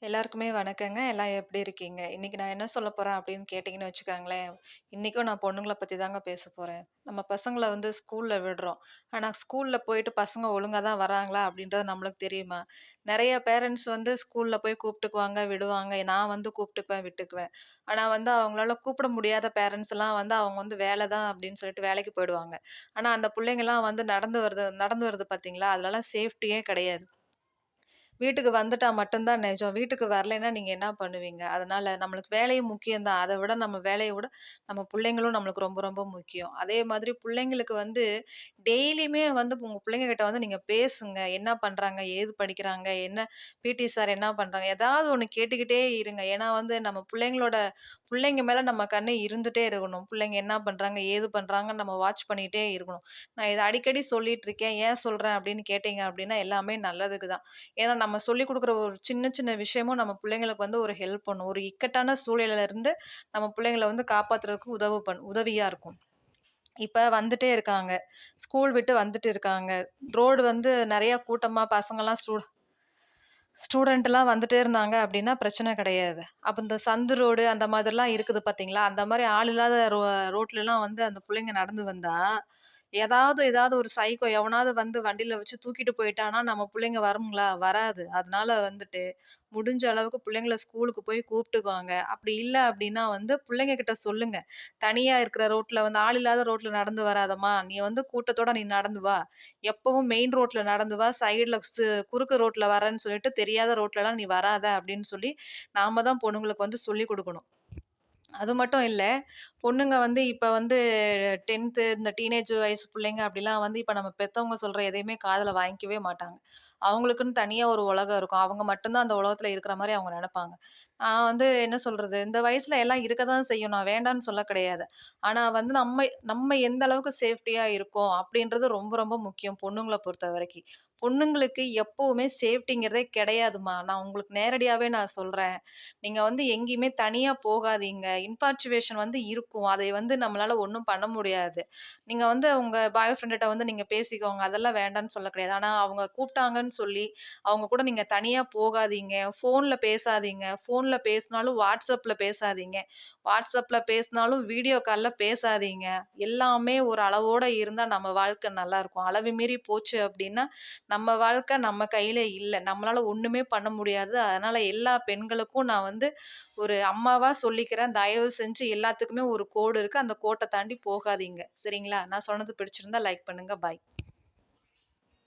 எல்லாருக்குமே வணக்கங்க. எல்லாம் எப்படி இருக்கீங்க? இன்னைக்கு நான் என்ன சொல்லப் போறேன் அப்படின்னு கேட்டீங்கன்னு வச்சுக்கோங்களேன், இன்னைக்கும் நான் பொண்ணுங்கள பத்தி தாங்க பேசப் போறேன். நம்ம பசங்கள வந்து ஸ்கூல்ல விடுறோம். ஆனா ஸ்கூல்ல போயிட்டு பசங்க ஒழுங்கா தான் வராங்களா அப்படின்றது நம்மளுக்கு தெரியுமா? நெறைய பேரண்ட்ஸ் வந்து ஸ்கூல்ல போய் கூப்பிட்டுக்குவாங்க, விடுவாங்க. நான் வந்து கூப்பிட்டுக்குவேன், விட்டுக்குவேன். ஆனா வந்து அவங்களால கூப்பிட முடியாத பேரண்ட்ஸ்லாம் வந்து அவங்க வந்து வேலை தான் அப்படின்னு சொல்லிட்டு வேலைக்கு போயிடுவாங்க. ஆனா அந்த புள்ளைங்கலாம் வந்து நடந்து வருது பார்த்தீங்களா? அதுலலாம் சேஃப்டியே கிடையாது. வீட்டுக்கு வந்துட்டா மட்டும் தான் நெஜம். வீட்டுக்கு வரலைன்னா நீங்க என்ன பண்ணுவீங்க? அதனால நம்மளுக்கு வேலையும் முக்கியம் தான். அத விட நம்ம வேலைய விட நம்ம புள்ளைங்களும் நம்மளுக்கு ரொம்ப ரொம்ப முக்கியம். அதே மாதிரி புள்ளைங்களுக்கு வந்து டெய்லியுமே வந்து உங்க புள்ளைங்க கிட்ட வந்து நீங்க பேசுங்க. என்ன பண்றாங்க? ஏது படிக்கிறாங்க? என்ன பிடி சார் என்ன பண்றாங்க? ஏதாவது ஒண்ணு கேட்டுக்கிட்டே இருங்க. ஏன்னா வந்து நம்ம புள்ளைங்க மேல நம்ம கண்ணு இருந்துட்டே இருக்கணும். புள்ளைங்க என்ன பண்றாங்க? ஏது பண்றாங்கன்னு நம்ம வாட்ச் பண்ணிட்டே இருக்கணும். நான் இத அடிக்கடி சொல்லிட்டு இருக்கேன். ஏன் சொல்றேன் அப்படின்னு கேட்டீங்க அப்படின்னா, எல்லாமே நல்லதுக்கு தான். ஏன்னா நம்ம சொல்லிக் குடுக்குற ஒரு சின்ன சின்ன விஷயமும் நம்ம பிள்ளைங்களுக்கு வந்து ஒரு ஹெல்ப் பண்ணும். ஒரு இக்கட்டான சூழ்நிலையில இருந்து நம்ம பிள்ளைங்கள வந்து காப்பாத்துறதுக்கு உதவியா இருக்கும். இப்ப வந்துட்டே இருக்காங்க. ஸ்கூல் விட்டு வந்துட்டு இருக்காங்க. ரோடு வந்து நெறைய கூட்டமா பசங்கலாம் ஸ்டூடண்ட்லாம் வந்துட்டே இருந்தாங்க அப்டின்னா பிரச்சனை கிடையாது. அப்ப இந்த சந்து ரோடு அந்த மாதிரிலாம் இருக்குது பார்த்தீங்களா? அந்த மாரி ஆள் இல்லாத ரோட்லலாம் வந்து அந்த புள்ளைங்க நடந்து வந்தா, ஏதாவது ஒரு சைக்கோ எவனாவது வந்து வண்டியில வச்சு தூக்கிட்டு போயிட்டான்னா, நம்ம புள்ளைங்க வருங்களா? வராது. அதனால வந்துட்டு முடிஞ்ச அளவுக்கு புள்ளைங்கள ஸ்கூலுக்கு போய் கூப்ட்டுக்குவாங்க. அப்படி இல்ல அப்டின்னா வந்து புள்ளைங்க கிட்ட சொல்லுங்க. தனியா இருக்கிற ரோட்ல வந்து ஆள் இல்லாத ரோட்ல நடந்து வராதம்மா! நீ வந்து கூட்டத்தோட நீ நடந்து வா. எப்பவும் மெயின் ரோட்ல நடந்து வா. சைடுல குறுக்கு ரோட்ல வரேன்னு சொல்லிட்டு தெரியாத ரோட்லலாம் நீ வராத அப்படின்னு சொல்லி நாம தான் பொண்ணுங்களுக்கு வந்து சொல்லிக் குடுக்கணும். அது மட்டும் இல்ல, பொண்ணுங்க வந்து இப்ப வந்து 10த் இந்த டீனேஜ் வயசு புள்ளைங்க அப்படிலாம் வந்து இப்ப நம்ம பெத்தவங்க சொல்ற எதையுமே காதுல வாங்கிக்கவே மாட்டாங்க. அவங்களுக்குன்னு தனியா ஒரு உலகம் இருக்கும். அவங்க மட்டும் தான் அந்த உலகத்துல இருக்கிற மாரி அவங்க நெனப்பாங்க. நான் வந்து என்ன சொல்றது, இந்த வயசுல எல்லாம் இருக்க தான் செய்யும். நான் வேண்டான்னு சொல்ல கிடையாது. ஆனா வந்து நம்ம நம்ம எந்த அளவுக்கு சேஃப்டியா இருக்கோம் அப்படின்றது ரொம்ப ரொம்ப முக்கியம் பொண்ணுங்கள பொறுத்தவரைக்கும். பொண்ணுங்களுக்கு எப்பவுமே சேஃப்டிங்கிறதே கிடையாதும்மா. நான் உங்களுக்கு நேரடியாவே நான் சொல்றேன். நீங்க வந்து எங்கேயுமே தனியா போகாதீங்க. இன்ஃபார்ச்சுவேஷன் வந்து இருக்கும். அதை வந்து நம்மளால ஒண்ணும் பண்ண முடியாது. நீங்க வந்து உங்க பாய் ஃப்ரெண்டுட்ட வந்து நீங்க பேசிக்கோங்க. அதெல்லாம் வேண்டான்னு சொல்ல கிடையாது. ஆனா அவங்க கூப்பிட்டாங்கன்னு சொல்லி, அவங்க கூட நீங்க தனியா போகாதீங்க. ஃபோன்ல பேசாதீங்க. ஃபோன்ல பேசினாலும் WhatsAppல பேசாதீங்க. WhatsAppல பேசினாலும் வீடியோ கால்ல பேசாதீங்க. எல்லாமே ஒரு அளவோட இருந்தா நம்ம வாழ்க்கை நல்லாருக்கும். அளவு மீறி போச்சு அப்டின்னா, நம்ம வாழ்க்கை நம்ம கையில இல்ல. நம்மளால ஒண்ணுமே பண்ண முடியாது. அதனால எல்லா பெண்களுக்கும் நான் வந்து ஒரு அம்மாவா சொல்லிக்கிறேன். தயவு செஞ்சு எல்லாத்துக்குமே ஒரு கோடு இருக்கு. அந்த கோட்ட தாண்டி போகாதீங்க. சரிங்களா? நான் சொன்னது பிடிச்சிருந்தா லைக் பண்ணுங்க. பாய்.